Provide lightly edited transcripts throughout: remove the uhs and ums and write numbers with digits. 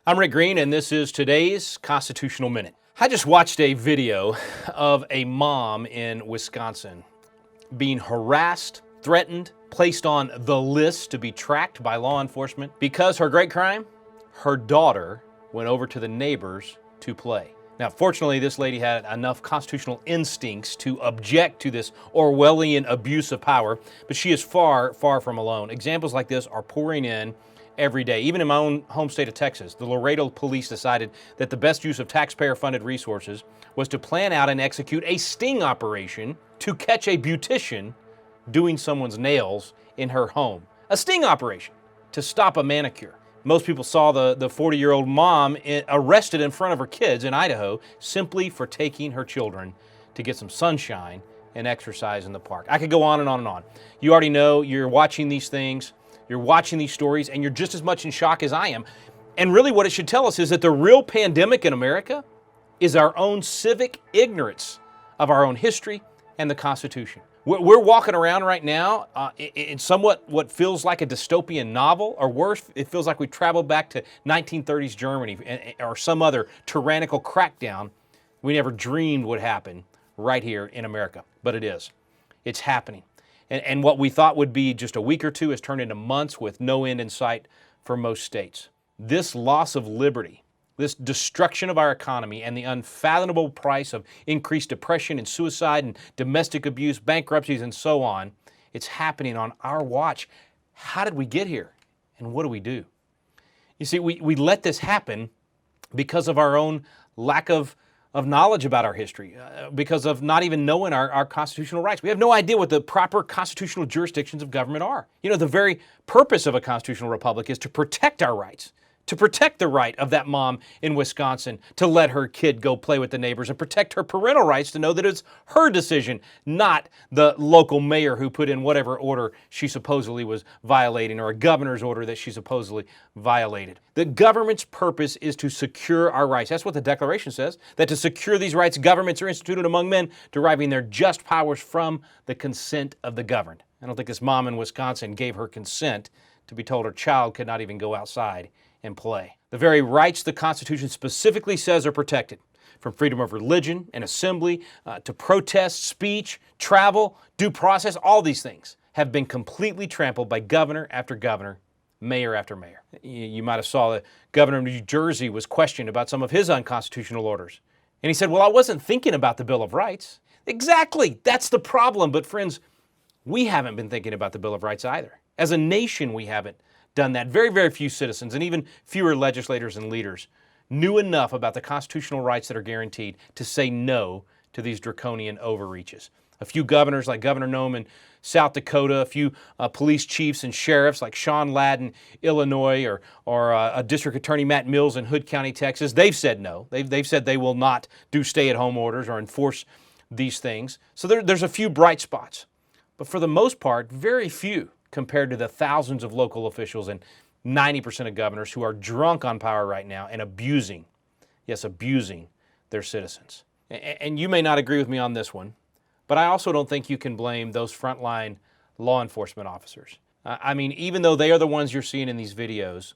I'm Rick Green, and this is today's Constitutional Minute. I just watched a video of a mom in Wisconsin being harassed, threatened, placed on the list to be tracked by law enforcement because her great crime, her daughter went over to the neighbors to play. Now, fortunately, this lady had enough constitutional instincts to object to this Orwellian abuse of power, but she is far, far from alone. Examples like this are pouring in every day. Even in my own home state of Texas, the Laredo police decided that the best use of taxpayer-funded resources was to plan out and execute a sting operation to catch a beautician doing someone's nails in her home. A sting operation to stop a manicure. Most people saw the 40-year-old mom arrested in front of her kids in Idaho simply for taking her children to get some sunshine and exercise in the park. I could go on and on and on. You already know, you're watching these things, you're watching these stories, and you're just as much in shock as I am. And really what it should tell us is that the real pandemic in America is our own civic ignorance of our own history and the Constitution. We're walking around right now in somewhat what feels like a dystopian novel, or worse, it feels like we traveled back to 1930s Germany or some other tyrannical crackdown we never dreamed would happen right here in America. But it is. It's happening. And what we thought would be just a week or two has turned into months with no end in sight for most states. This loss of liberty, this destruction of our economy, and the unfathomable price of increased depression and suicide and domestic abuse, bankruptcies, and so on, it's happening on our watch. How did we get here? And what do we do? You see, we let this happen because of our own lack of knowledge about our history, because of not even knowing our constitutional rights. We have no idea what the proper constitutional jurisdictions of government are. You know, the very purpose of a constitutional republic is to protect our rights, to protect the right of that mom in Wisconsin to let her kid go play with the neighbors, and protect her parental rights to know that it's her decision, not the local mayor who put in whatever order she supposedly was violating, or a governor's order that she supposedly violated. The government's purpose is to secure our rights. That's what the Declaration says, that to secure these rights, governments are instituted among men, deriving their just powers from the consent of the governed. I don't think this mom in Wisconsin gave her consent to be told her child could not even go outside and play. The very rights the Constitution specifically says are protected, from freedom of religion and assembly to protest, speech, travel, due process, all these things have been completely trampled by governor after governor, mayor after mayor. You might have saw the governor of New Jersey was questioned about some of his unconstitutional orders. And he said, well, I wasn't thinking about the Bill of Rights. Exactly, that's the problem. But friends, we haven't been thinking about the Bill of Rights either. As a nation, we haven't done that. Very, very few citizens, and even fewer legislators and leaders, knew enough about the constitutional rights that are guaranteed to say no to these draconian overreaches. A few governors like Governor Noem in South Dakota, a few police chiefs and sheriffs like Sean Ladd, Illinois, or District Attorney Matt Mills in Hood County, Texas, they've said no. They've said they will not do stay-at-home orders or enforce these things. So there's a few bright spots. But for the most part, very few compared to the thousands of local officials and 90% of governors who are drunk on power right now and abusing, yes, abusing their citizens. And you may not agree with me on this one, but I also don't think you can blame those frontline law enforcement officers. I mean, even though they are the ones you're seeing in these videos,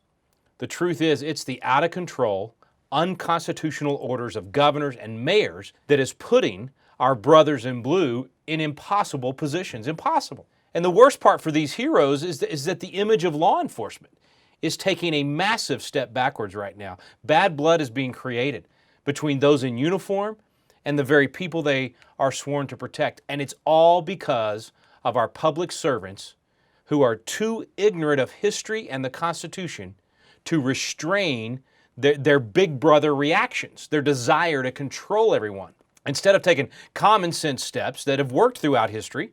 the truth is it's the out of control, unconstitutional orders of governors and mayors that is putting our brothers in blue in impossible positions. Impossible. And the worst part for these heroes is that the image of law enforcement is taking a massive step backwards right now. Bad blood is being created between those in uniform and the very people they are sworn to protect. And it's all because of our public servants who are too ignorant of history and the Constitution to restrain their big brother reactions, their desire to control everyone. Instead of taking common sense steps that have worked throughout history,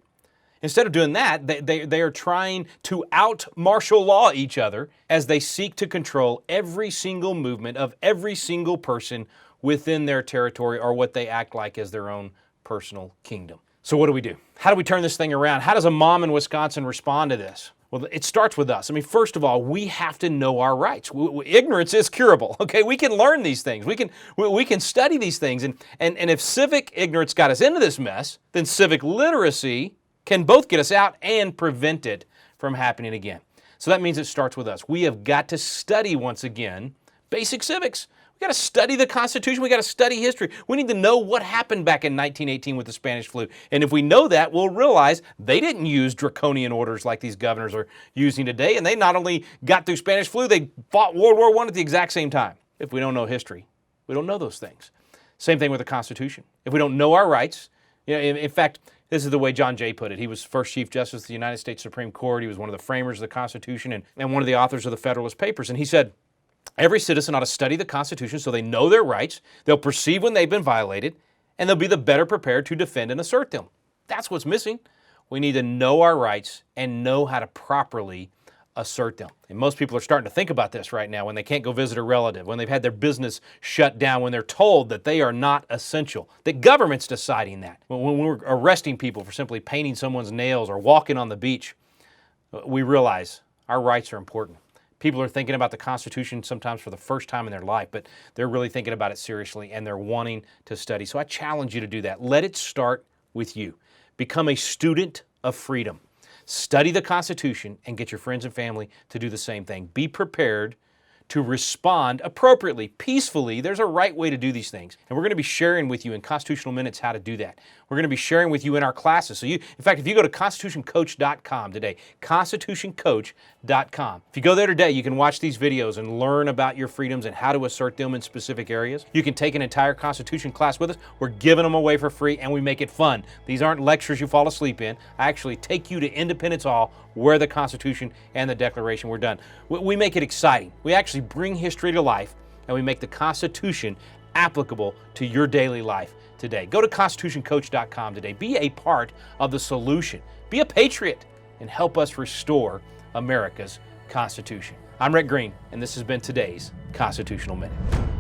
instead of doing that, they are trying to out-martial law each other as they seek to control every single movement of every single person within their territory, or what they act like as their own personal kingdom. So what do we do? How do we turn this thing around? How does a mom in Wisconsin respond to this? Well, it starts with us. I mean, first of all, we have to know our rights. Ignorance is curable, okay? We can learn these things. We can study these things. And if civic ignorance got us into this mess, then civic literacy can both get us out and prevent it from happening again. So that means it starts with us. We have got to study once again Basic civics. We got to study the Constitution. We got to study history. We need to know what happened back in 1918 with the Spanish flu. And if we know that, we'll realize they didn't use draconian orders like these governors are using today. And they not only got through Spanish flu, they fought World War I at the exact same time. If we don't know history, we don't know those things. Same thing with the Constitution. If we don't know our rights, in fact, this is the way John Jay put it. He was first Chief Justice of the United States Supreme Court. He was one of the framers of the Constitution and one of the authors of the Federalist Papers. And he said, every citizen ought to study the Constitution so they know their rights, they'll perceive when they've been violated, and they'll be the better prepared to defend and assert them. That's what's missing. We need to know our rights and know how to properly assert them. And most people are starting to think about this right now when they can't go visit a relative, when they've had their business shut down, when they're told that they are not essential. The government's deciding that. When we're arresting people for simply painting someone's nails or walking on the beach, we realize our rights are important. People are thinking about the Constitution sometimes for the first time in their life, but they're really thinking about it seriously and they're wanting to study. So I challenge you to do that. Let it start with you. Become a student of freedom. Study the Constitution and get your friends and family to do the same thing. Be prepared to respond appropriately, peacefully. There's a right way to do these things. And we're going to be sharing with you in Constitutional Minutes how to do that. We're going to be sharing with you in our classes. So in fact, if you go to constitutioncoach.com today, constitutioncoach.com. If you go there today, you can watch these videos and learn about your freedoms and how to assert them in specific areas. You can take an entire Constitution class with us. We're giving them away for free and we make it fun. These aren't lectures you fall asleep in. I actually take you to Independence Hall where the Constitution and the Declaration were done. We make it exciting. We actually bring history to life and we make the Constitution applicable to your daily life today. Go to constitutioncoach.com today. Be a part of the solution. Be a patriot and help us restore America's Constitution. I'm Rick Green, and this has been today's Constitutional Minute.